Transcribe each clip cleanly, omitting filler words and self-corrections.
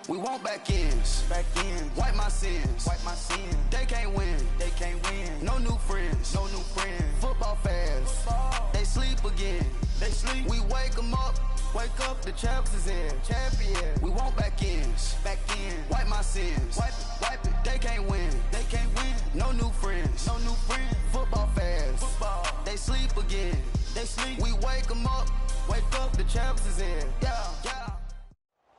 We want back ends. Back ends. Wipe my sins. Wipe my sins. They can't win. They can't win. No new friends. No new friends. Football fans. Football. They sleep again. They sleep. We wake them up. Wake up, the champs is in. Champion. We want back ends. Back ends. Wipe my sins. Wipe it. Wipe it. They can't win. They can't win. No new friends. No new friends. Football fans. Football. They sleep again. They sleep. We wake them up. Wake up, the champs is in. Yeah. Yeah.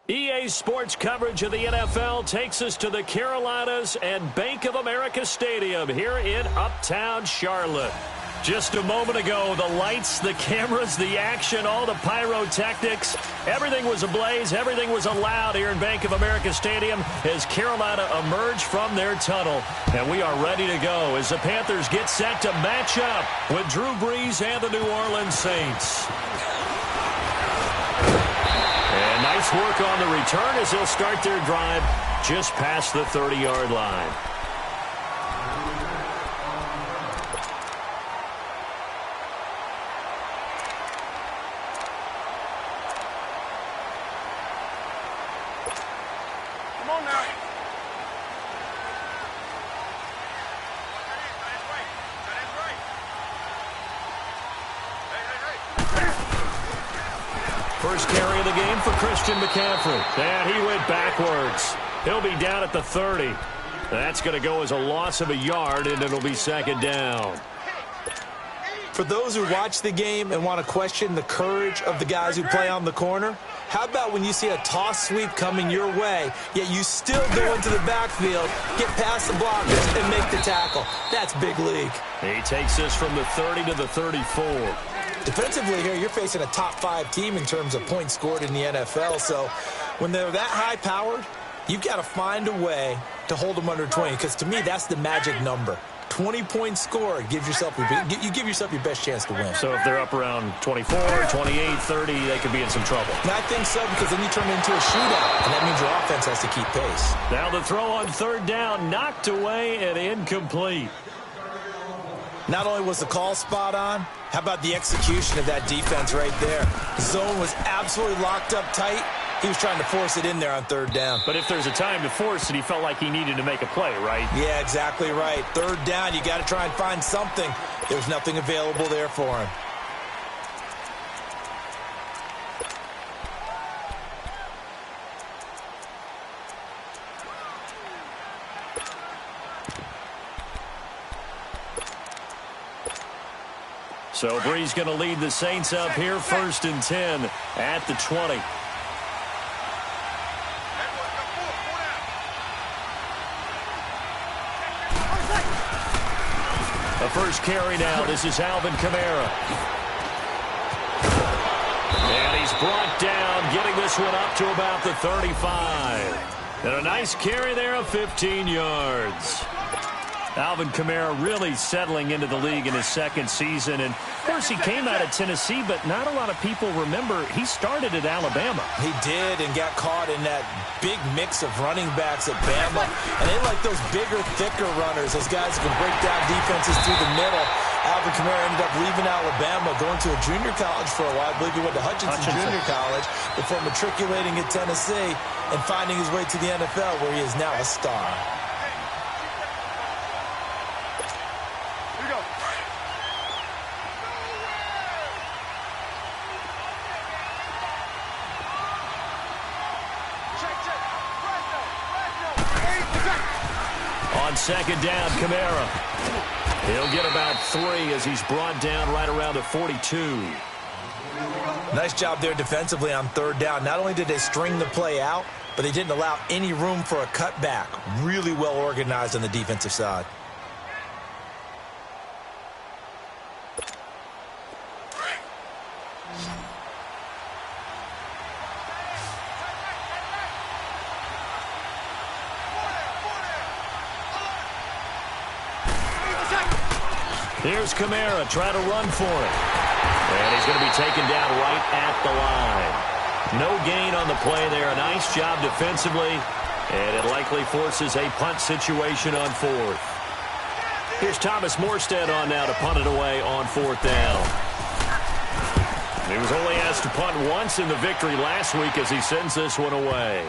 EA Sports coverage of the NFL takes us to the Carolinas and Bank of America Stadium here in Uptown Charlotte. Just a moment ago, the lights, the cameras, the action, all the pyrotechnics, everything was ablaze, everything was allowed here in Bank of America Stadium as Carolina emerged from their tunnel. And we are ready to go as the Panthers get set to match up with Drew Brees and the New Orleans Saints. And nice work on the return as they'll start their drive just past the 30-yard line. Come on now. First carry of the game for Christian McCaffrey. And he went backwards. He'll be down at the 30. That's going to go as a loss of a yard, and it'll be second down. For those who watch the game and want to question the courage of the guys who play on the corner, how about when you see a toss sweep coming your way, yet you still go into the backfield, get past the blockers, and make the tackle? That's big league. He takes this from the 30 to the 34. Defensively here, you're facing a top-5 team in terms of points scored in the NFL, so when they're that high-powered, you've got to find a way to hold them under 20, because to me, that's the magic number. 20 points scored, you give yourself your best chance to win. So if they're up around 24, 28, 30, they could be in some trouble. And I think so, because then you turn it into a shootout, and that means your offense has to keep pace. Now the throw on third down, knocked away and incomplete. Not only was the call spot on, how about the execution of that defense right there? The zone was absolutely locked up tight. He was trying to force it in there on third down. But if there's a time to force it, he felt like he needed to make a play, right? Yeah, exactly right. Third down, you got to try and find something. There's nothing available there for him. So Brees going to lead the Saints up here, 1st and 10 at the 20. The first carry now. This is Alvin Kamara. And he's brought down, getting this one up to about the 35. And a nice carry there of 15 yards. Alvin Kamara really settling into the league in his second season. And, of course, he came out of Tennessee, but not a lot of people remember he started at Alabama. He did, and got caught in that big mix of running backs at Bama. And they like those bigger, thicker runners, those guys who can break down defenses through the middle. Alvin Kamara ended up leaving Alabama, going to a junior college for a while. I believe he went to Hutchinson Junior College before matriculating at Tennessee and finding his way to the NFL, where he is now a star. On second down, Kamara. He'll get about 3 as he's brought down right around the 42. Nice job there defensively on third down. Not only did they string the play out, but they didn't allow any room for a cutback. Really well organized on the defensive side. Here's Kamara trying to run for it. And he's going to be taken down right at the line. No gain on the play there. A nice job defensively. And it likely forces a punt situation on 4th. Here's Thomas Morstead on now to punt it away on 4th down. He was only asked to punt once in the victory last week as he sends this one away.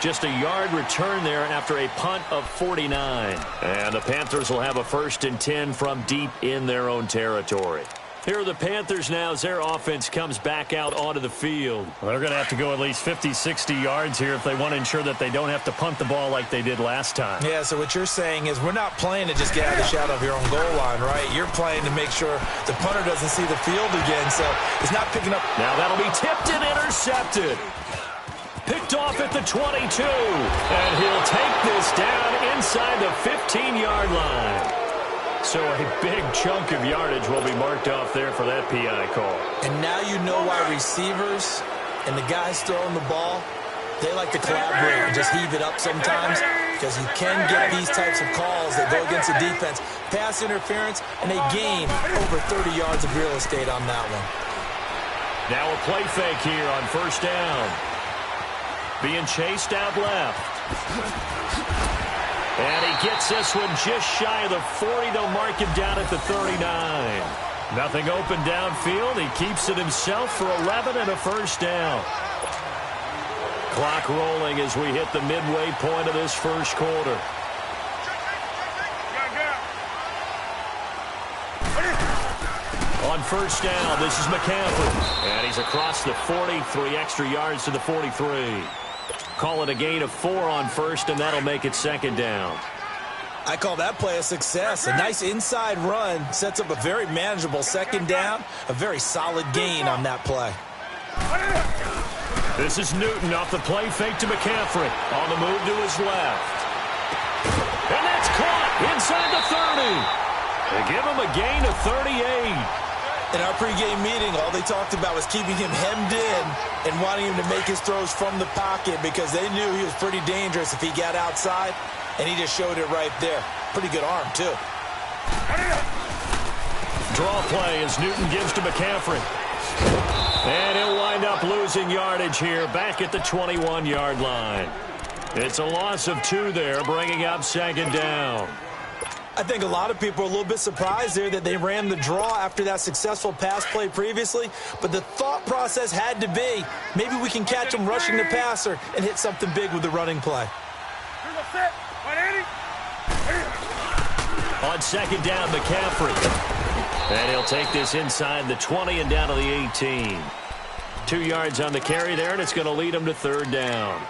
Just a yard return there after a punt of 49. And the Panthers will have a 1st and 10 from deep in their own territory. Here are the Panthers now as their offense comes back out onto the field. Well, they're going to have to go at least 50, 60 yards here if they want to ensure that they don't have to punt the ball like they did last time. Yeah, so what you're saying is we're not playing to just get out of the shadow of your own goal line, right? You're playing to make sure the punter doesn't see the field again, so he's not picking up. Now that'll be tipped and intercepted. Picked off at the 22. And he'll take this down inside the 15-yard line. So a big chunk of yardage will be marked off there for that PI call. And now you know why receivers and the guys throwing the ball, they like to collaborate and just heave it up sometimes, because you can get these types of calls that go against the defense. Pass interference, and they gain over 30 yards of real estate on that one. Now a play fake here on 1st down. Being chased out left. And he gets this one just shy of the 40. They'll mark him down at the 39. Nothing open downfield. He keeps it himself for 11 and a 1st down. Clock rolling as we hit the midway point of this 1st quarter. On 1st down, this is McCaffrey. And he's across the 40, 3 extra yards to the 43. Call it a gain of 4 on 1st, and that'll make it 2nd down. I call that play a success. A nice inside run sets up a very manageable 2nd down. A very solid gain on that play. This is Newton off the play fake to McCaffrey. On the move to his left. And that's caught inside the 30. They give him a gain of 38. In our pregame meeting, all they talked about was keeping him hemmed in and wanting him to make his throws from the pocket, because they knew he was pretty dangerous if he got outside, and he just showed it right there. Pretty good arm, too. Draw play as Newton gives to McCaffrey. And he'll wind up losing yardage here back at the 21-yard line. It's a loss of 2 there, bringing up 2nd down. I think a lot of people are a little bit surprised there that they ran the draw after that successful pass play previously, but the thought process had to be, maybe we can catch him rushing the passer and hit something big with the running play. On 2nd down, McCaffrey. And he'll take this inside the 20 and down to the 18. 2 yards on the carry there, and it's going to lead him to 3rd down.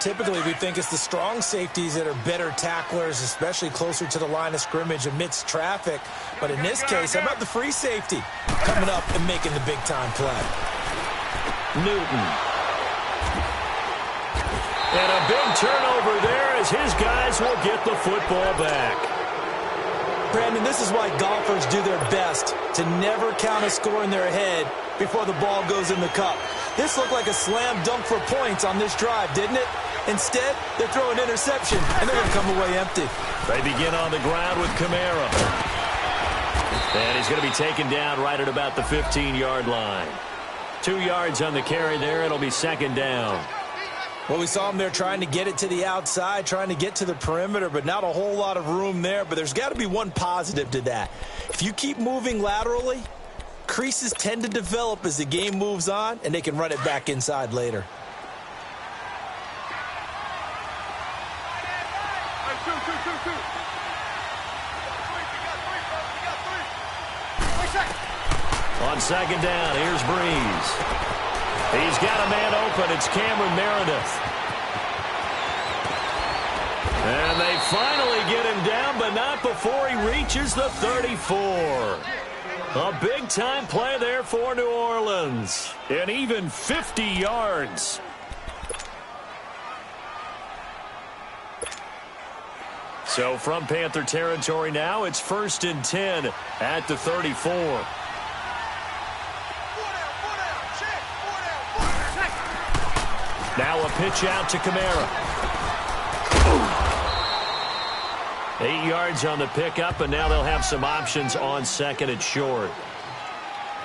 Typically, we think it's the strong safeties that are better tacklers, especially closer to the line of scrimmage amidst traffic. But in this case, how about the free safety coming up and making the big-time play? Newton. And a big turnover there as his guys will get the football back. Brandon, this is why golfers do their best to never count a score in their head before the ball goes in the cup. This looked like a slam dunk for points on this drive, didn't it? Instead, they throw an interception, and they're going to come away empty. They begin on the ground with Kamara. And he's going to be taken down right at about the 15-yard line. 2 yards on the carry there. It'll be 2nd down. Well, we saw him there trying to get it to the outside, trying to get to the perimeter, but not a whole lot of room there. But there's got to be one positive to that. If you keep moving laterally, creases tend to develop as the game moves on, and they can run it back inside later. On 2nd down, here's Breeze. He's got a man open. It's Cameron Meredith. And they finally get him down, but not before he reaches the 34. A big-time play there for New Orleans. And even 50 yards. So from Panther territory now, it's 1st and 10 at the 34. Now a pitch out to Kamara. 8 yards on the pickup, and now they'll have some options on 2nd and short.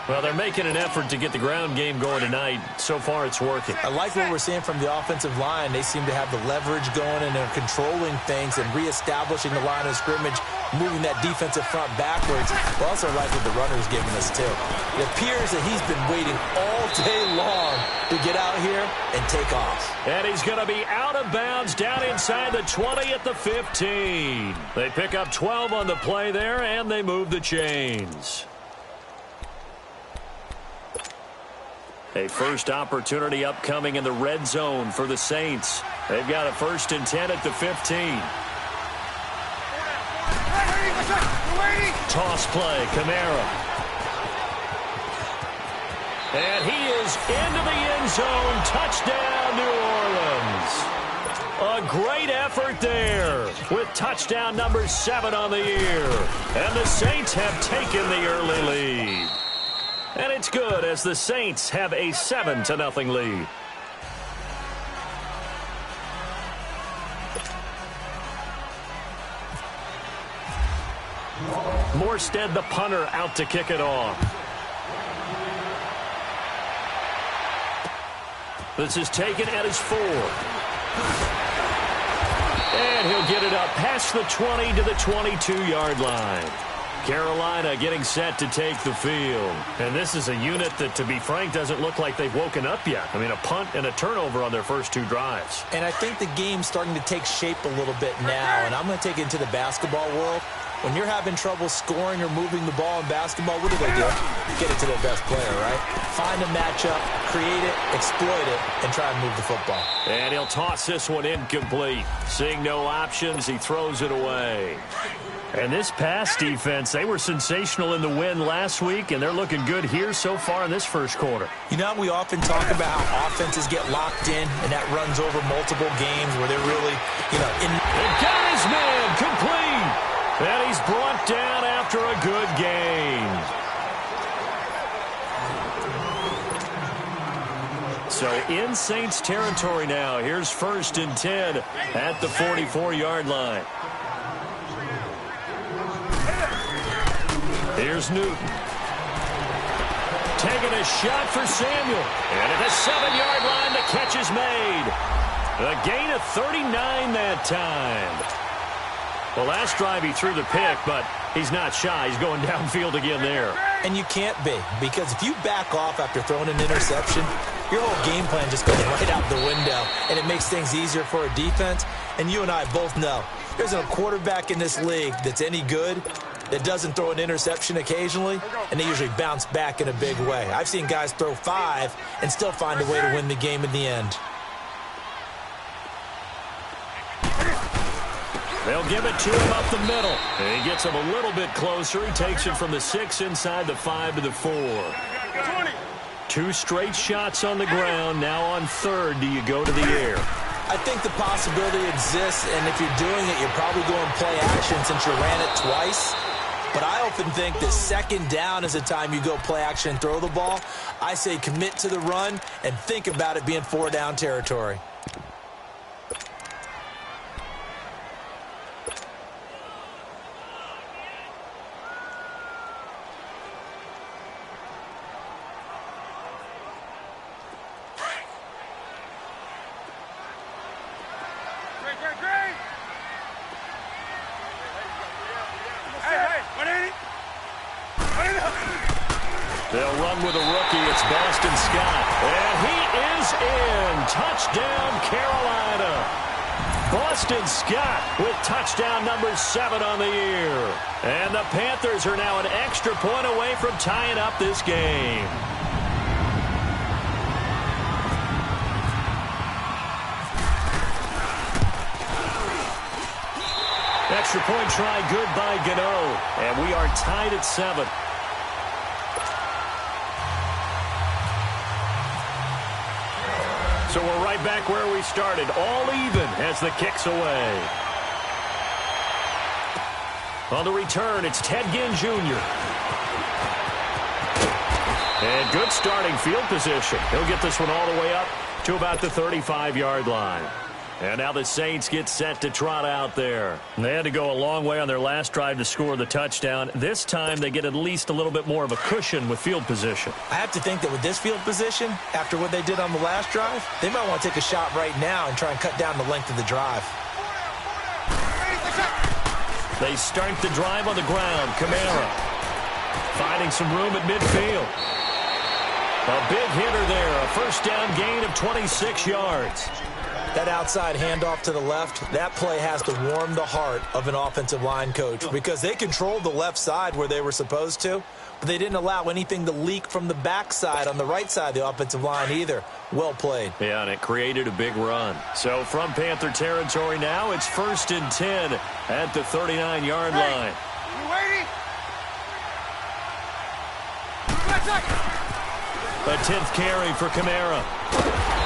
Well, they're making an effort to get the ground game going tonight. So far, it's working. I like what we're seeing from the offensive line. They seem to have the leverage going, and they're controlling things and reestablishing the line of scrimmage, moving that defensive front backwards. We also like what the runner's giving us, too. It appears that he's been waiting all day long to get out here and take off. And he's going to be out of bounds down inside the 20 at the 15. They pick up 12 on the play there, and they move the chains. A first opportunity upcoming in the red zone for the Saints. They've got a 1st and 10 at the 15. Toss play, Kamara. And he is into the end zone. Touchdown, New Orleans. A great effort there with touchdown number 7 on the year. And the Saints have taken the early lead. And it's good as the Saints have a 7-0 lead. Morstead, the punter, out to kick it off. This is taken at his 4. And he'll get it up past the 20 to the 22-yard line. Carolina getting set to take the field. And this is a unit that, to be frank, doesn't look like they've woken up yet. I mean, a punt and a turnover on their first 2 drives. And I think the game's starting to take shape a little bit now. And I'm going to take it into the basketball world. When you're having trouble scoring or moving the ball in basketball, what do? Get it to their best player, right? Find a matchup, create it, exploit it, and try and move the football. And he'll toss this one incomplete. Seeing no options, he throws it away. And this pass defense, they were sensational in the win last week, and they're looking good here so far in this first quarter. You know, we often talk about how offenses get locked in, and that runs over multiple games where they're really, It got his man complete. And he's brought down after a good gain. So in Saints territory now. Here's 1st and 10 at the 44-yard line. Here's Newton. Taking a shot for Samuel. And at the 7-yard line, the catch is made. A gain of 39 that time. Well, last drive he threw the pick, but he's not shy. He's going downfield again there. And you can't be, because if you back off after throwing an interception, your whole game plan just goes right out the window, and it makes things easier for a defense. And you and I both know there's a quarterback in this league that's any good that doesn't throw an interception occasionally, and they usually bounce back in a big way. I've seen guys throw 5 and still find a way to win the game in the end. They'll give it to him up the middle. And he gets him a little bit closer. He takes it from the 6 inside the 5 to the 4. 2 straight shots on the ground. Now on 3rd, do you go to the air? I think the possibility exists, and if you're doing it, you're probably going play action since you ran it twice. But I often think that 2nd down is the time you go play action and throw the ball. I say commit to the run and think about it being 4-down territory. They'll run with a rookie. It's Boston Scott. And he is in. Touchdown, Carolina. Boston Scott with touchdown number 7 on the year. And the Panthers are now an extra point away from tying up this game. Extra point try good by Gano. And we are tied at 7. So we're right back where we started, all even as the kick's away. On the return, it's Ted Ginn Jr. And good starting field position. He'll get this one all the way up to about the 35-yard line. And now the Saints get set to trot out there. They had to go a long way on their last drive to score the touchdown. This time they get at least a little bit more of a cushion with field position. I have to think that with this field position, after what they did on the last drive, they might want to take a shot right now and try and cut down the length of the drive. They start the drive on the ground. Kamara finding some room at midfield. A big hitter there, a A first down gain of 26 yards. That outside handoff to the left, that play has to warm the heart of an offensive line coach because they controlled the left side where they were supposed to, but they didn't allow anything to leak from the backside on the right side of the offensive line either. Well played. Yeah, and it created a big run. So from Panther territory now, it's 1st and 10 at the 39-yard line. You waiting? A 10th carry for Kamara.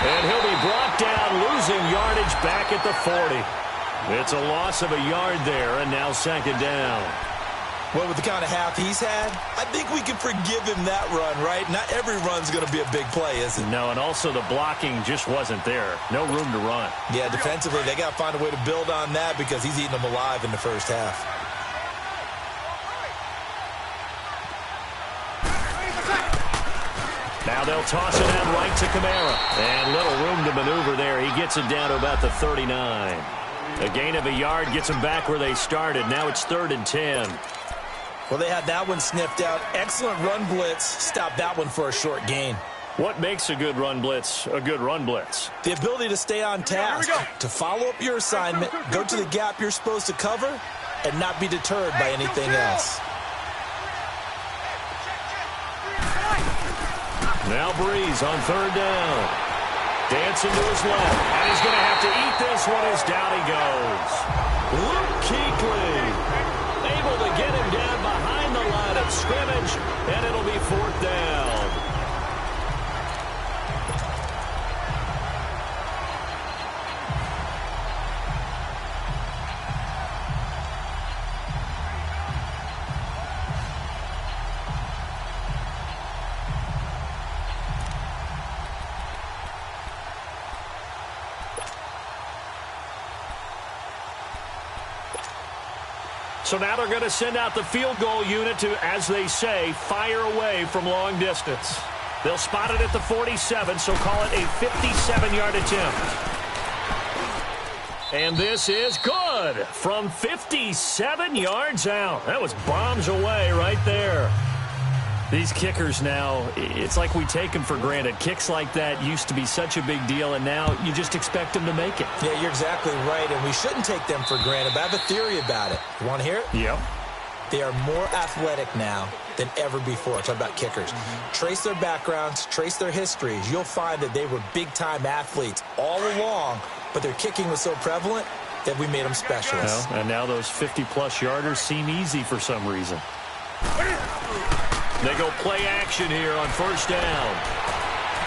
And he'll be brought down, losing yardage back at the 40. It's a loss of a yard there, and now 2nd down. Well, with the kind of half he's had, I think we can forgive him that run, right? Not every run's going to be a big play, is it? No, and also the blocking just wasn't there. No room to run. Yeah, defensively, they got to find a way to build on that because he's eating them alive in the first half. Now they'll toss it out right to Kamara. And little room to maneuver there. He gets it down to about the 39. A gain of a yard gets them back where they started. Now it's 3rd and 10. Well, they had that one sniffed out. Excellent run blitz. Stop that one for a short gain. What makes a good run blitz a good run blitz? The ability to stay on task, to follow up your assignment, go to the gap you're supposed to cover, and not be deterred by anything else. Now Breeze on 3rd down. Dancing to his left. And he's going to have to eat this one as down he goes. Luke Kuechly able to get him down behind the line of scrimmage, and it'll be 4th down. So now they're going to send out the field goal unit to, as they say, fire away from long distance. They'll spot it at the 47, so call it a 57-yard attempt. And this is good from 57 yards out. That was bombs away right there. These kickers now, it's like we take them for granted. Kicks like that used to be such a big deal, and now you just expect them to make it. Yeah, you're exactly right, and we shouldn't take them for granted, but I have a theory about it. You want to hear it? Yep. They are more athletic now than ever before. Talk about kickers. Trace their backgrounds, trace their histories. You'll find that they were big-time athletes all along, but their kicking was so prevalent that we made them specialists. Well, and now those 50-plus yarders seem easy for some reason. They go play action here on 1st down.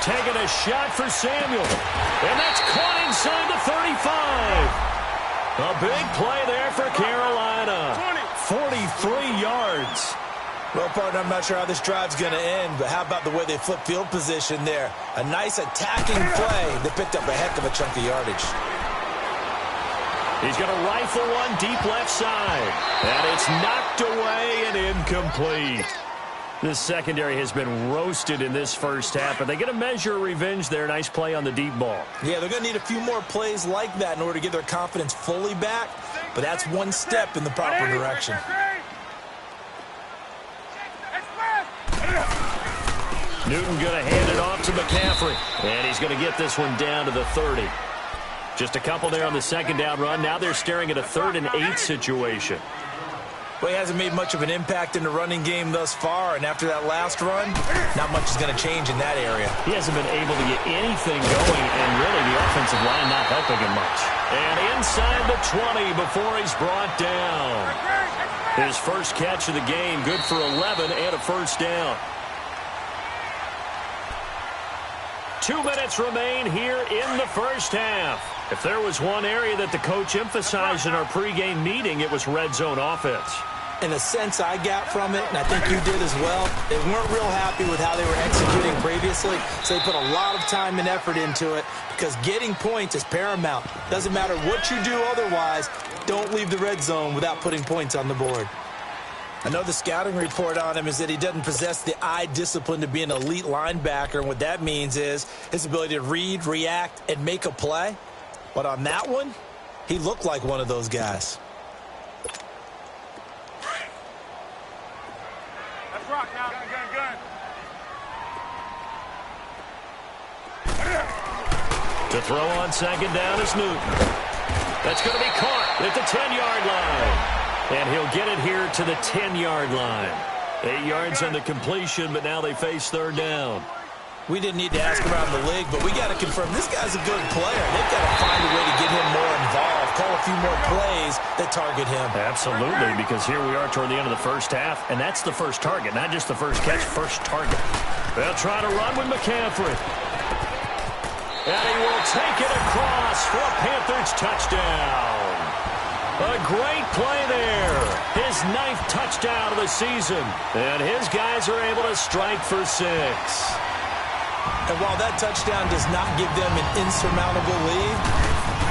Taking a shot for Samuel. And that's caught inside the 35. A big play there for Carolina. 43 yards. Well, partner, I'm not sure how this drive's going to end, but how about the way they flip field position there? A nice attacking play that picked up a heck of a chunk of yardage. He's going to rifle one deep left side. And it's knocked away and incomplete. This secondary has been roasted in this first half, but they get a measure of revenge there. Nice play on the deep ball. Yeah, they're going to need a few more plays like that in order to get their confidence fully back, but that's one step in the proper direction. Newton going to hand it off to McCaffrey, and he's going to get this one down to the 30. Just a couple there on the 2nd down run. Now they're staring at a 3rd and 8 situation. Well, he hasn't made much of an impact in the running game thus far, and after that last run, not much is going to change in that area. He hasn't been able to get anything going, and really the offensive line not helping him much. And inside the 20 before he's brought down. His first catch of the game, good for 11 and a 1st down. 2 minutes remain here in the first half. If there was one area that the coach emphasized in our pregame meeting, it was red zone offense. In the sense I got from it, and I think you did as well, they weren't real happy with how they were executing previously, so they put a lot of time and effort into it because getting points is paramount. Doesn't matter what you do otherwise, don't leave the red zone without putting points on the board. I know the scouting report on him is that he doesn't possess the eye discipline to be an elite linebacker, and what that means is his ability to read, react, and make a play. But on that one, he looked like one of those guys. Let's rock now. Gun. To throw on second down is Newton. That's going to be caught at the 10-yard line. And he'll get it here to the 10-yard line. 8 yards on the completion, but now they face third down. We didn't need to ask around the league, but we got to confirm this guy's a good player. They've got to find a way to get him more involved, call a few more plays that target him. Absolutely, because here we are toward the end of the first half, and that's the first target, not just the first catch, first target. They'll try to run with McCaffrey. And he will take it across for a Panthers touchdown. A great play there. His 9th touchdown of the season. And his guys are able to strike for 6. And while that touchdown does not give them an insurmountable lead,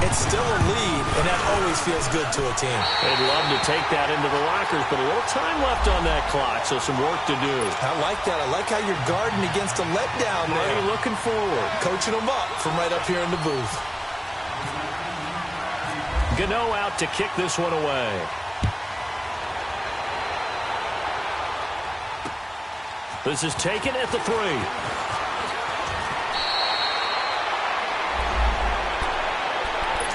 it's still a lead, and that always feels good to a team. They'd love to take that into the lockers, but a little time left on that clock, so some work to do. I like that. I like how you're guarding against a letdown there. Already looking forward. Coaching them up from right up here in the booth. Gano out to kick this one away. This is taken at the 3.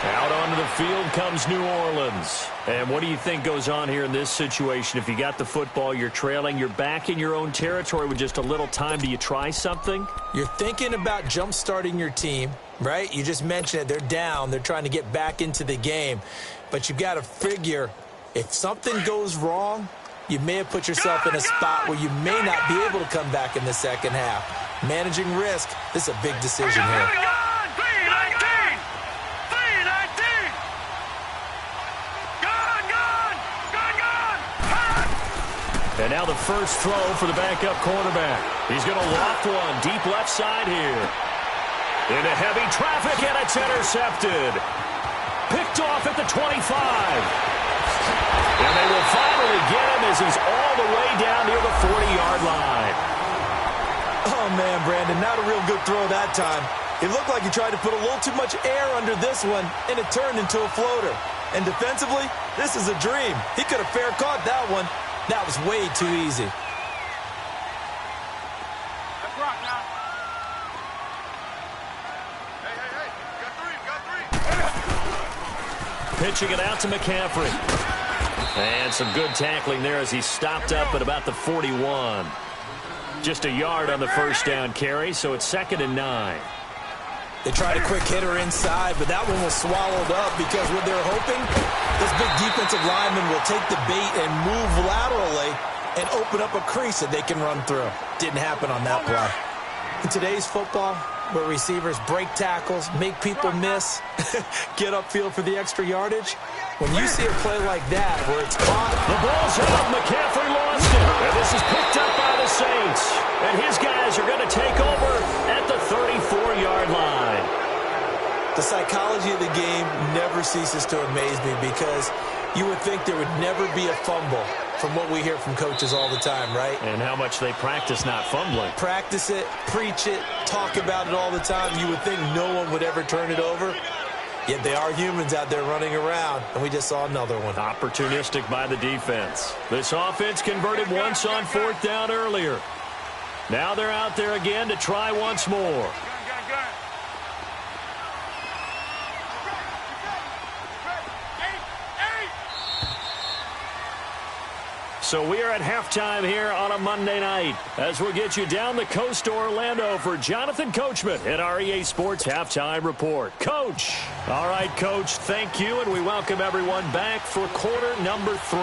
Out onto the field comes New Orleans. And what do you think goes on here in this situation? If you got the football, you're trailing, you're back in your own territory with just a little time. Do you try something? You're thinking about jump-starting your team, right? You just mentioned it. They're down. They're trying to get back into the game. But you've got to figure if something goes wrong, you may have put yourself in a spot where you may not be able to come back in the second half. Managing risk, this is a big decision here. And now the first throw for the backup quarterback. He's going to loft one deep left side here. Into heavy traffic, and it's intercepted. Picked off at the 25. And they will finally get him as he's all the way down near the 40-yard line. Oh, man, Brandon, not a real good throw that time. It looked like he tried to put a little too much air under this one, and it turned into a floater. And defensively, this is a dream. He could have fair caught that one. That was way too easy. Let's rock now. Hey. Got 3. Pitching it out to McCaffrey. And some good tackling there as he stopped up at about the 41. Just a yard on the first down carry, so it's 2nd and 9. They tried a quick hitter inside, but that one was swallowed up because what they're hoping, this big defensive lineman will take the bait and move laterally and open up a crease that they can run through. Didn't happen on that play. In today's football, where receivers break tackles, make people miss, get upfield for the extra yardage, when you see a play like that where it's caught. The ball's out. McCaffrey lost it. And this is picked up by the Saints. And his guys are going to take over at the 34-yard line. The psychology of the game never ceases to amaze me because you would think there would never be a fumble from what we hear from coaches all the time, right? And how much they practice not fumbling. Practice it, preach it, talk about it all the time. You would think no one would ever turn it over. Yet they are humans out there running around, and we just saw another one. Opportunistic by the defense. This offense converted once on 4th down earlier. Now they're out there again to try once more. Gun. So we are at halftime here on a Monday night as we'll get you down the coast to Orlando for Jonathan Coachman at our EA Sports Halftime Report. Coach. All right, Coach, thank you, and we welcome everyone back for quarter number 3.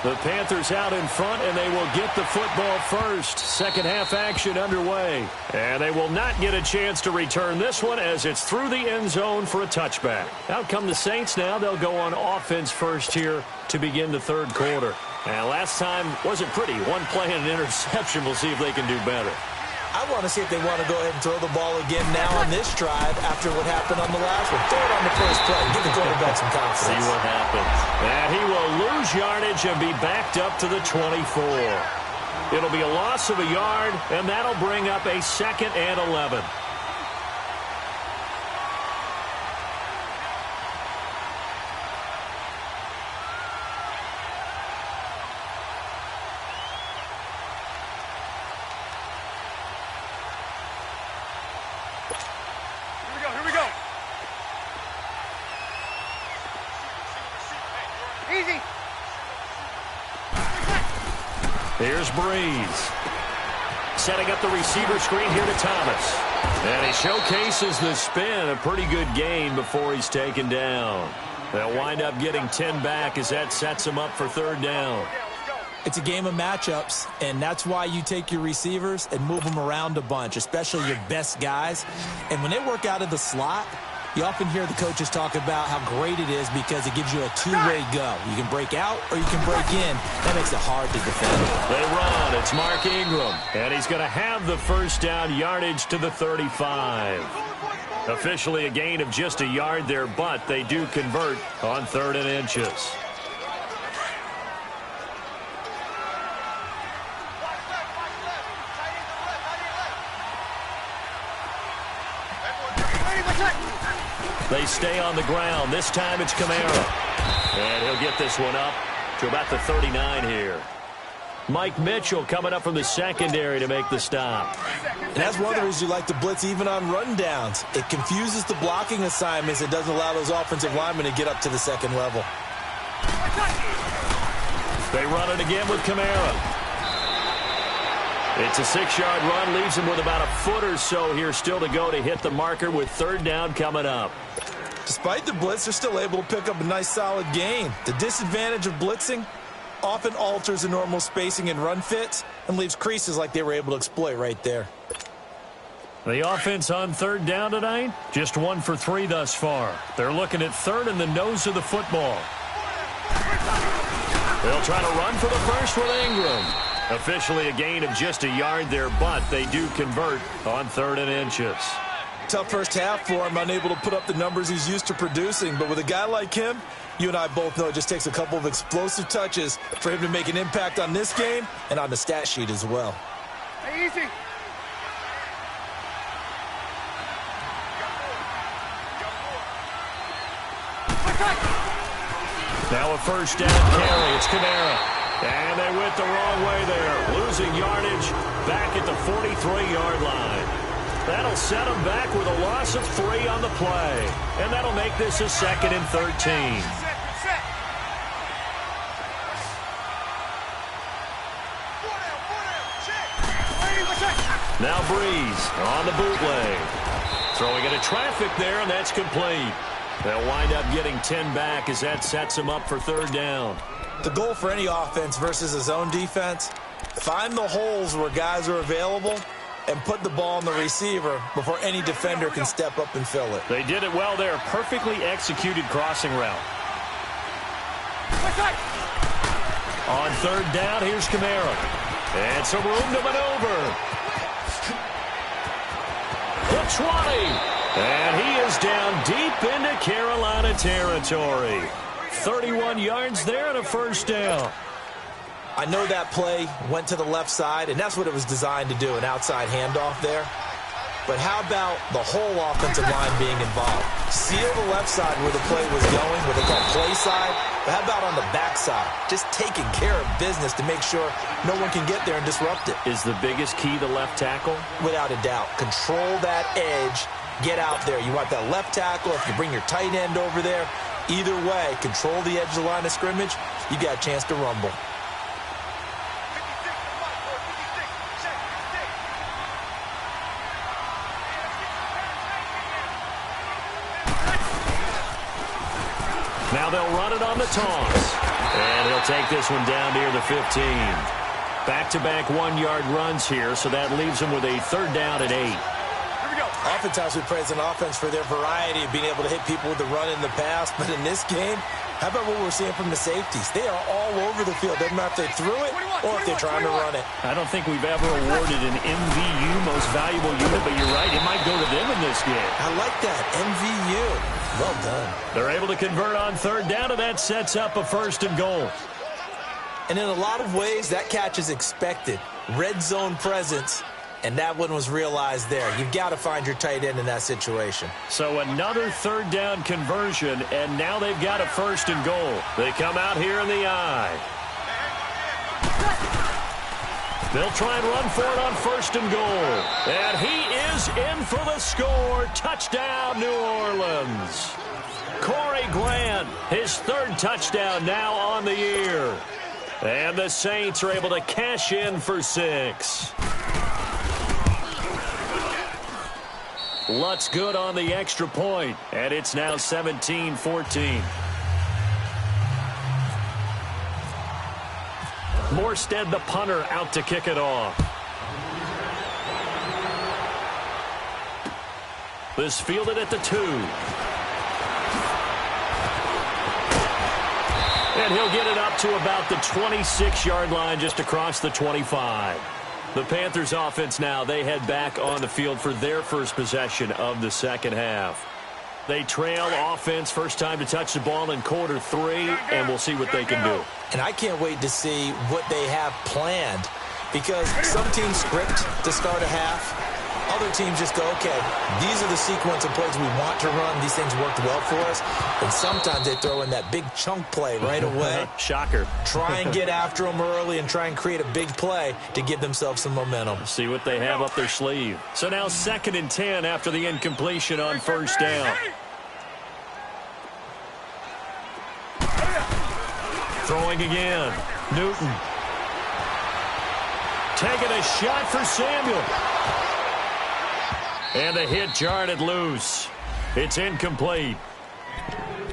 The Panthers out in front, and they will get the football first. Second half action underway. And they will not get a chance to return this one as it's through the end zone for a touchback. Out come the Saints now. They'll go on offense first here to begin the third quarter. And last time wasn't pretty. One play and an interception. We'll see if they can do better. I want to see if they want to go ahead and throw the ball again now on this drive after what happened on the last one. Throw it on the first play. Give the quarterback some confidence. See what happens. And he will lose yardage and be backed up to the 24. It'll be a loss of a yard, and that'll bring up a 2nd and 11. Here we go. Here's Breeze. Setting up the receiver screen here to Thomas. And he showcases the spin. A pretty good gain before he's taken down. They'll wind up getting 10 back as that sets him up for third down. It's a game of matchups, and that's why you take your receivers and move them around a bunch, especially your best guys. And when they work out of the slot, you often hear the coaches talk about how great it is because it gives you a two-way go. You can break out or you can break in. That makes it hard to defend. They run. It's Mark Ingram, and he's going to have the first down, yardage to the 35. Officially a gain of just a yard there, but they do convert on 3rd and inches. They stay on the ground. This time it's Kamara. And he'll get this one up to about the 39 here. Mike Mitchell coming up from the secondary to make the stop. And that's one of the reasons you like to blitz even on rundowns. It confuses the blocking assignments. It doesn't allow those offensive linemen to get up to the second level. They run it again with Kamara. It's a 6-yard run, leaves him with about a foot or so here still to go to hit the marker with 3rd down coming up. Despite the blitz, they're still able to pick up a nice solid gain. The disadvantage of blitzing often alters the normal spacing and run fits and leaves creases like they were able to exploit right there. The offense on 3rd down tonight, just 1 for 3 thus far. They're looking at 3rd and the nose of the football. They'll try to run for the first with Ingram. Officially a gain of just a yard there, but they do convert on 3rd and inches. Tough first half for him, unable to put up the numbers he's used to producing. But with a guy like him, you and I both know it just takes a couple of explosive touches for him to make an impact on this game and on the stat sheet as well. Hey, easy. Now a first down carry. It's Kamara. And they went the wrong way there. Losing yardage back at the 43-yard line. That'll set them back with a loss of 3 on the play. And that'll make this a 2nd and 13. Now Breeze on the bootleg. Throwing into traffic there, and that's complete. They'll wind up getting 10 back as that sets them up for 3rd down. The goal for any offense versus a zone defense, find the holes where guys are available and put the ball on the receiver before any defender can step up and fill it. They did it well there. Perfectly executed crossing route. On 3rd down, here's Kamara. And some room to maneuver. The 20. And he is down deep into Carolina territory. 31 yards there and a first down. I know that play went to the left side, and that's what it was designed to do, an outside handoff there. But how about the whole offensive line being involved? Seal the left side where the play was going, what they call play side. But how about on the back side? Just taking care of business to make sure no one can get there and disrupt it. Is the biggest key the left tackle? Without a doubt. Control that edge. Get out there. You want that left tackle. If you bring your tight end over there, either way, control the edge of the line of scrimmage, you got a chance to rumble. Now they'll run it on the toss. And he'll take this one down near the 15. Back-to-back 1-yard runs here, so that leaves him with a 3rd down and 8. Oftentimes we praise an offense for their variety of being able to hit people with the run in the pass. But in this game, how about what we're seeing from the safeties? They are all over the field. Doesn't matter if they threw it or if they're trying to run it. I don't think we've ever awarded an MVU, most valuable unit, but you're right, it might go to them in this game. I like that, MVU. Well done. They're able to convert on 3rd down, and that sets up a 1st and goal. And in a lot of ways, that catch is expected. Red zone presence. And that one was realized there. You've got to find your tight end in that situation. So another 3rd down conversion, and now they've got a 1st and goal. They come out here in the eye. They'll try and run for it on 1st and goal. And he is in for the score. Touchdown, New Orleans. Corey Grant, his 3rd touchdown now on the year. And the Saints are able to cash in for 6. Lutz good on the extra point, and it's now 17-14. Morstead, the punter, out to kick it off. This fielded at the 2. And he'll get it up to about the 26-yard line, just across the 25. The Panthers offense now, they head back on the field for their first possession of the second half. They trail offense, first time to touch the ball in quarter 3, and we'll see what they can do. And I can't wait to see what they have planned, because some teams script to start a half. Other teams just go, okay, these are the sequence of plays we want to run. These things worked well for us. And sometimes they throw in that big chunk play right away. Shocker. Try and get after them early and try and create a big play to give themselves some momentum. See what they have up their sleeve. So now 2nd and 10 after the incompletion on first down. Throwing again. Newton. Taking a shot for Samuel. And a hit jarred it loose. It's incomplete.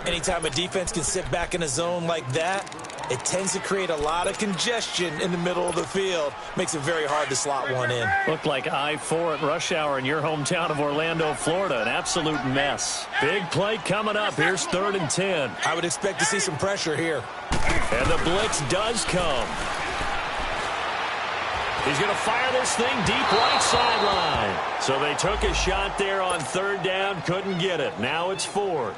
Anytime a defense can sit back in a zone like that, it tends to create a lot of congestion in the middle of the field. Makes it very hard to slot one in. Looked like I-4 at rush hour in your hometown of Orlando, Florida. An absolute mess. Big play coming up. Here's 3rd and 10. I would expect to see some pressure here. And the blitz does come. He's going to fire this thing deep right sideline. So they took a shot there on 3rd down, couldn't get it. Now it's 4th.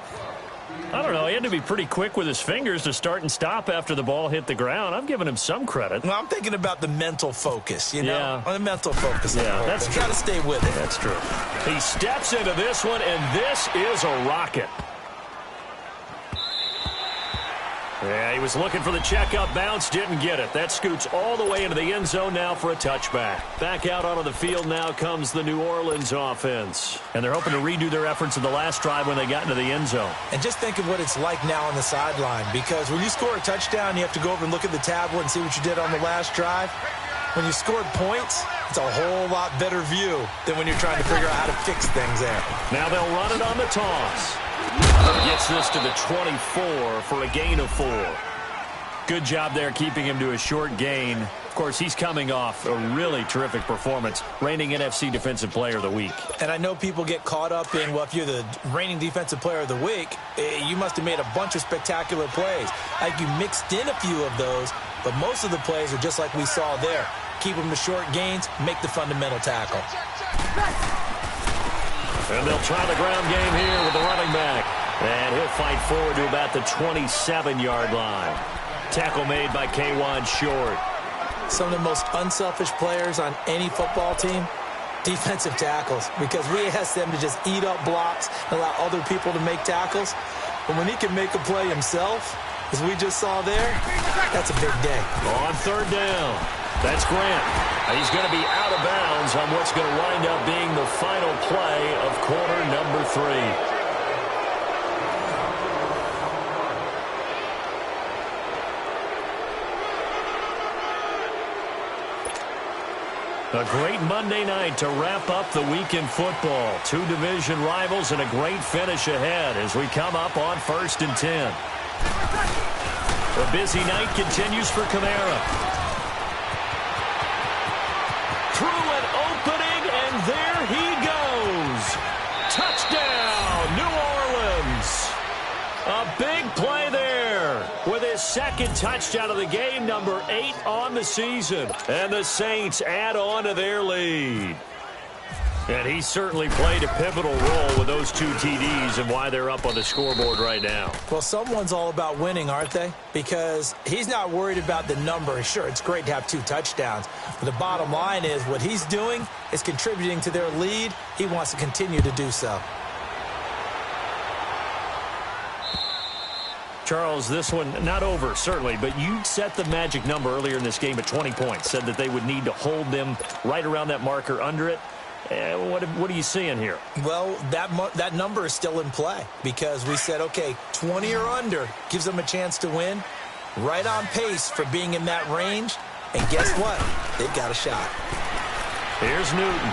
I don't know. He had to be pretty quick with his fingers to start and stop after the ball hit the ground. I'm giving him some credit. Well, I'm thinking about the mental focus, you know? Yeah. On the mental focus. Yeah, that's true. Got to stay with it. That's true. He steps into this one, and this is a rocket. Yeah, he was looking for the check-up bounce, didn't get it. That scoots all the way into the end zone now for a touchback. Back out onto the field now comes the New Orleans offense. And they're hoping to redo their efforts in the last drive when they got into the end zone. And just think of what it's like now on the sideline, because when you score a touchdown, you have to go over and look at the tablet and see what you did on the last drive. When you scored points, it's a whole lot better view than when you're trying to figure out how to fix things there. Now they'll run it on the toss. Gets this to the 24 for a gain of 4. Good job there keeping him to a short gain. Of course, he's coming off a really terrific performance, reigning NFC Defensive Player of the Week. And I know people get caught up in, well, if you're the reigning Defensive Player of the Week, you must have made a bunch of spectacular plays. Like you mixed in a few of those, but most of the plays are just like we saw there. Keep them to short gains, make the fundamental tackle. And they'll try the ground game here with the running back. And he'll fight forward to about the 27-yard line. Tackle made by K'Wan Short. Some of the most unselfish players on any football team, defensive tackles, because we ask them to just eat up blocks and allow other people to make tackles. But when he can make a play himself, as we just saw there, that's a big day. On 3rd down, that's Grant. He's going to be out of bounds on what's going to wind up being the final play of quarter number 3. A great Monday night to wrap up the week in football. 2 division rivals and a great finish ahead as we come up on 1st and 10. The busy night continues for Kamara. Through an opening, and there he goes. Touchdown, New Orleans. A big play there with his 2nd touchdown of the game, number 8 on the season. And the Saints add on to their lead. And he certainly played a pivotal role with those 2 TDs and why they're up on the scoreboard right now. Well, someone's all about winning, aren't they? Because he's not worried about the number. Sure, it's great to have 2 touchdowns. But the bottom line is what he's doing is contributing to their lead. He wants to continue to do so. Charles, this one not over, certainly, but you set the magic number earlier in this game at 20 points, said that they would need to hold them right around that marker under it. What are you seeing here? Well, that number is still in play because we said, okay, 20 or under gives them a chance to win. Right on pace for being in that range. And guess what? They've got a shot. Here's Newton.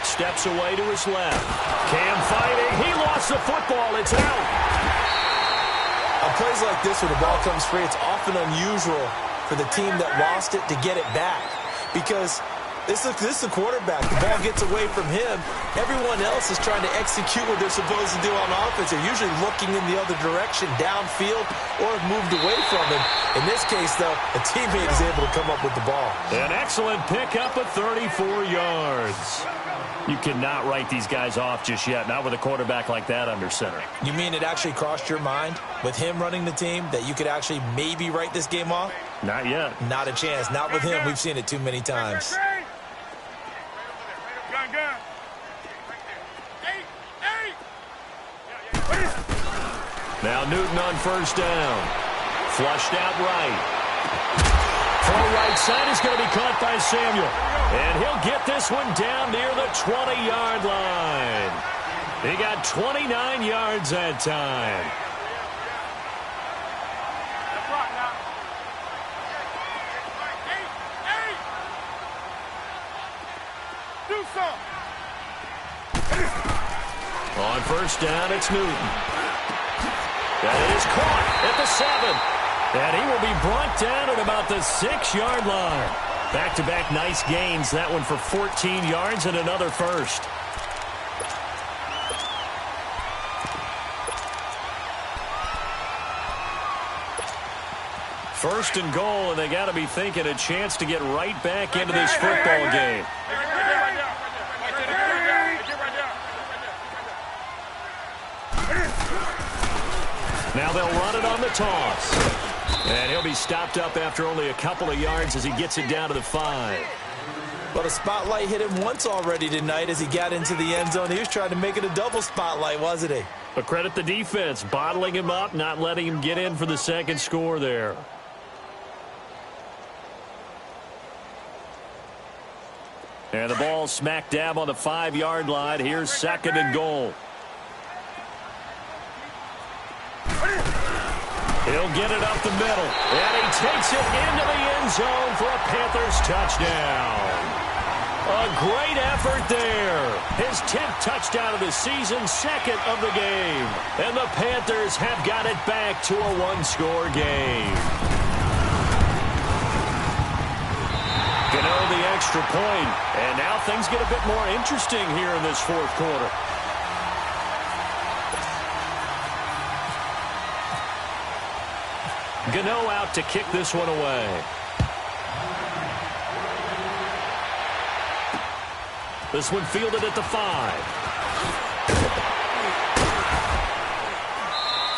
Steps away to his left. Cam fighting. He lost the football. It's out. On plays like this where the ball comes free, it's often unusual for the team that lost it to get it back. Because this is the quarterback. The ball gets away from him. Everyone else is trying to execute what they're supposed to do on offense. They're usually looking in the other direction, downfield, or have moved away from him. In this case, though, a teammate is able to come up with the ball. An excellent pickup of 34 yards. You cannot write these guys off just yet, not with a quarterback like that under center. You mean it actually crossed your mind with him running the team that you could actually maybe write this game off? Not yet. Not a chance. Not with him. We've seen it too many times. Gun. Now Newton on first down. Flushed out right. Throw right side is going to be caught by Samuel. And he'll get this one down near the 20-yard line. He got 29 yards that time. On first down, it's Newton. That is caught at the 7. And he will be brought down at about the 6-yard line. Back-to-back nice gains. That one for 14 yards and another first. First and goal, and they got to be thinking a chance to get right back into this football game. Now they'll run it on the toss. And he'll be stopped up after only a couple of yards as he gets it down to the 5. But a spotlight hit him once already tonight as he got into the end zone. He was trying to make it a double spotlight, wasn't he? But credit the defense, bottling him up, not letting him get in for the second score there. And the ball smack dab on the 5-yard line. Here's second and goal. He'll get it up the middle. And he takes it into the end zone for a Panthers touchdown. A great effort there. His 10th touchdown of the season, second of the game. And the Panthers have got it back to a one-score game. Gano the extra point. And now things get a bit more interesting here in this fourth quarter. Gano out to kick this one away. This one fielded at the 5.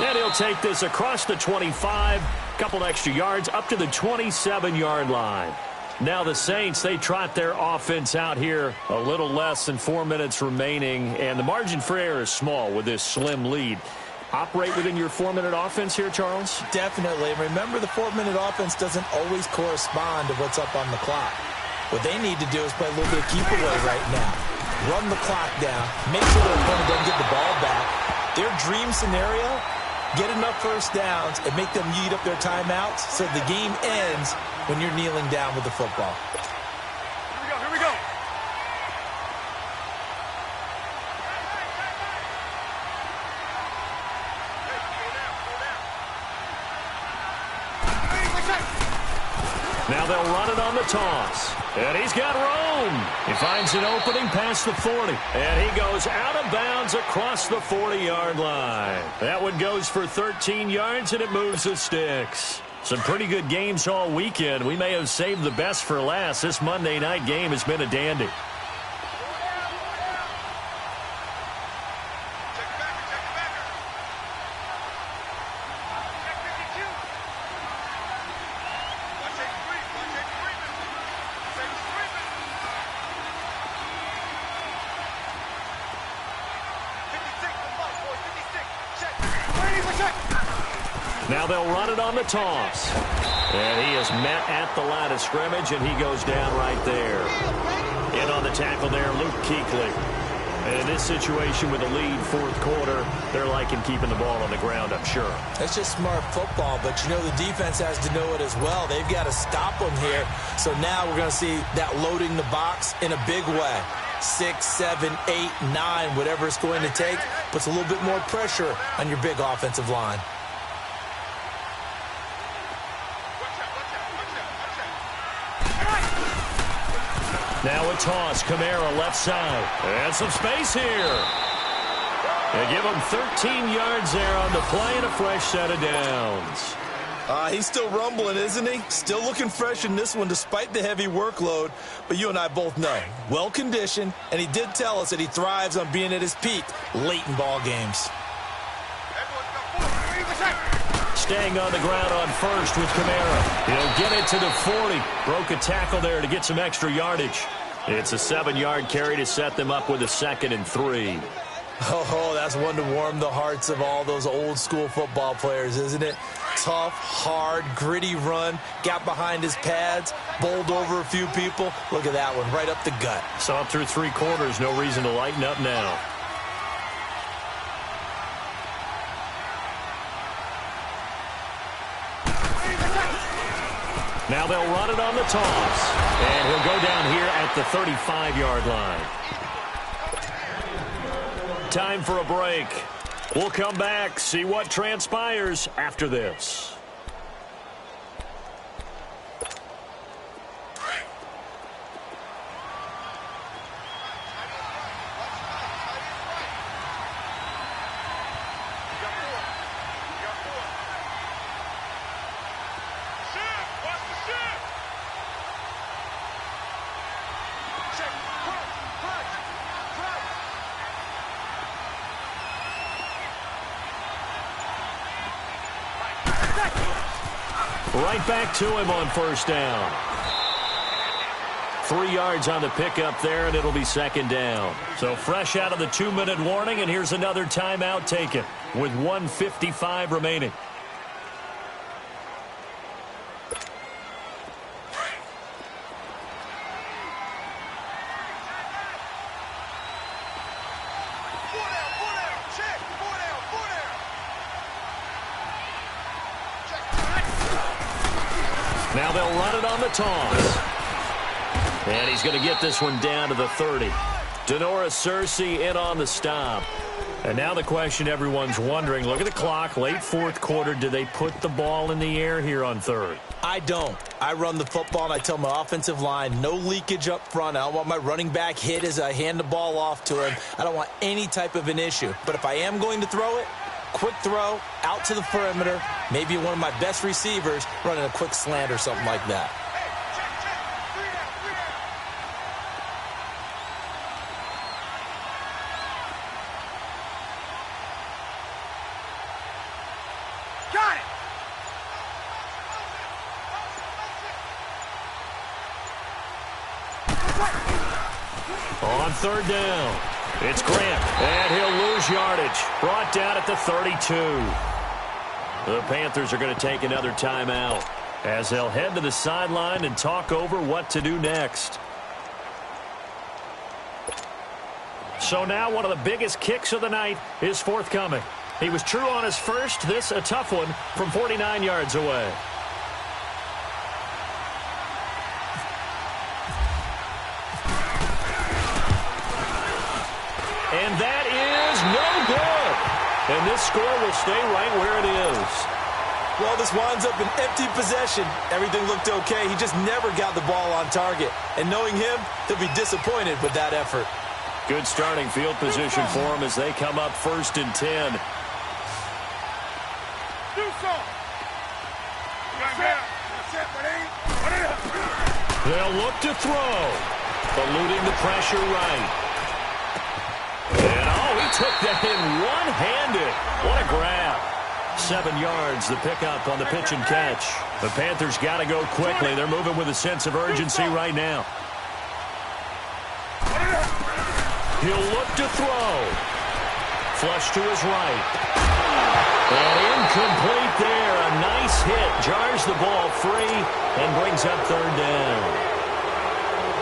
And he'll take this across the 25. Couple extra yards up to the 27-yard line. Now the Saints, they trot their offense out here. A little less than 4 minutes remaining. And the margin for error is small with this slim lead. Operate within your 4-minute offense here, Charles? Definitely. Remember, the 4-minute offense doesn't always correspond to what's up on the clock. What they need to do is play a little bit of keep away right now. Run the clock down. Make sure their opponent doesn't get the ball back. Their dream scenario, get enough first downs and make them eat up their timeouts so the game ends when you're kneeling down with the football. Here we go. Now they'll run it on the toss. And he's got room. He finds an opening past the 40. And he goes out of bounds across the 40-yard line. That one goes for 13 yards, and it moves the sticks. Some pretty good games all weekend. We may have saved the best for last. This Monday night game has been a dandy. Now they'll run it on the toss. And he is met at the line of scrimmage, and he goes down right there. In on the tackle there, Luke Kuechly. And in this situation with a lead fourth quarter, they're liking keeping the ball on the ground, I'm sure. That's just smart football, but you know the defense has to know it as well. They've got to stop them here. So now we're going to see that loading the box in a big way. 6, 7, 8, 9, whatever it's going to take, puts a little bit more pressure on your big offensive line. Now a toss, Kamara left side. And some space here. They give him 13 yards there on the play and a fresh set of downs. He's still rumbling, isn't he? Still looking fresh in this one despite the heavy workload. But you and I both know, well-conditioned, and he did tell us that he thrives on being at his peak late in ball games. Staying on the ground on first with Kamara. He'll get it to the 40. Broke a tackle there to get some extra yardage. It's a 7-yard carry to set them up with a 2nd and 3. Oh, that's one to warm the hearts of all those old-school football players, isn't it? Tough, hard, gritty run. Got behind his pads, bowled over a few people. Look at that one, right up the gut. Saw it through 3 quarters. No reason to lighten up now. Now they'll run it on the toss. And he'll go down here at the 35-yard line. Time for a break. We'll come back, see what transpires after this. Right back to him on first down. 3 yards on the pickup there, and it'll be 2nd down. So fresh out of the 2-minute warning, and here's another timeout taken with 1:55 remaining. Now they'll run it on the toss. And he's going to get this one down to the 30. Denora Searcy in on the stop. And now the question everyone's wondering, look at the clock, late fourth quarter, do they put the ball in the air here on third? I don't. I run the football, and I tell my offensive line, no leakage up front. I don't want my running back hit as I hand the ball off to him. I don't want any type of an issue. But if I am going to throw it, quick throw, out to the perimeter, maybe one of my best receivers running a quick slant or something like that. Got it! On third down, it's Grant, and he'll lose yardage. Brought down at the 32. The Panthers are going to take another timeout as they'll head to the sideline and talk over what to do next. So now one of the biggest kicks of the night is forthcoming. He was true on his first, this a tough one from 49 yards away. And that is no good. And this score will stay right where it is. Well, this winds up an empty possession. Everything looked okay. He just never got the ball on target. And knowing him, he'll be disappointed with that effort. Good starting field position for him as they come up 1st and 10. They'll look to throw. Eluding the pressure right. And he took that in one-handed. What a grab. 7 yards, the pickup on the pitch and catch. The Panthers got to go quickly. They're moving with a sense of urgency right now. He'll look to throw. Flush to his right. And incomplete there. A nice hit. Jars the ball free and brings up 3rd down.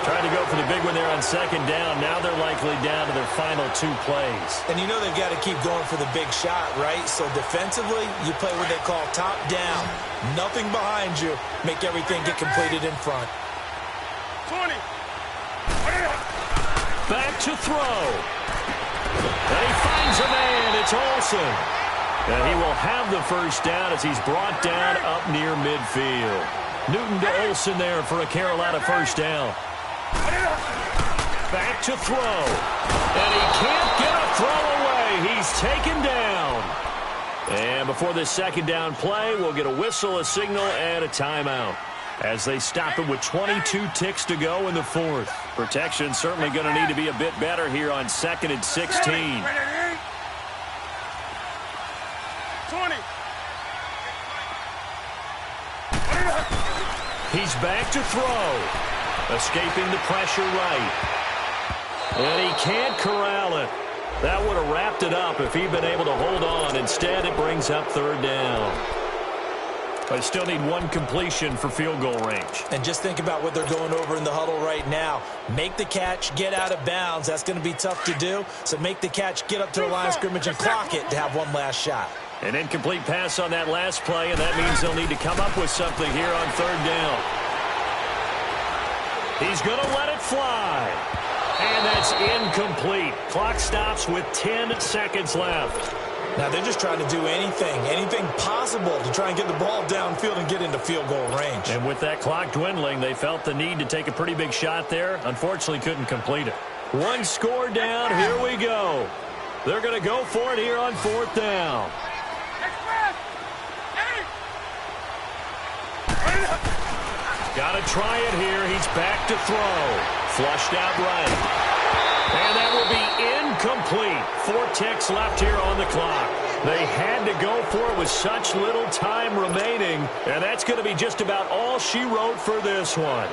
Tried to go for the big one there on second down. Now they're likely down to their final 2 plays. And you know they've got to keep going for the big shot, right? So defensively, you play what they call top down. Nothing behind you. Make everything get completed in front. 20. Back to throw. And he finds a man. It's Olsen. And he will have the first down as he's brought down up near midfield. Newton to Olsen there for a Carolina first down. Back to throw. And he can't get a throw away. He's taken down. And before this second down play, we'll get a whistle, a signal, and a timeout as they stop it with 22 ticks to go in the fourth. Protection certainly going to need to be a bit better here on 2nd and 16. 20. He's back to throw. Escaping the pressure right. And he can't corral it. That would have wrapped it up if he'd been able to hold on. Instead, it brings up 3rd down. They still need 1 completion for field goal range. And just think about what they're going over in the huddle right now. Make the catch, get out of bounds. That's going to be tough to do. So make the catch, get up to the line of scrimmage, and clock it to have 1 last shot. An incomplete pass on that last play, and that means they'll need to come up with something here on 3rd down. He's going to let it fly. And that's incomplete. Clock stops with 10 seconds left. Now they're just trying to do anything possible to try and get the ball downfield and get into field goal range. And with that clock dwindling, they felt the need to take a pretty big shot there. Unfortunately, couldn't complete it. 1 score down. Here we go. They're going to go for it here on 4th down. Got to try it here. He's back to throw. Flushed out right. And that will be incomplete. 4 ticks left here on the clock. They had to go for it with such little time remaining. And that's going to be just about all she wrote for this one.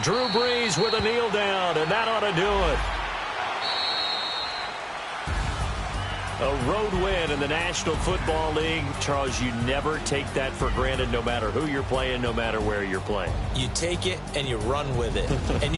Drew Brees with a kneel down, and that ought to do it. A road win in the National Football League. Charles, you never take that for granted no matter who you're playing, no matter where you're playing. You take it and you run with it. And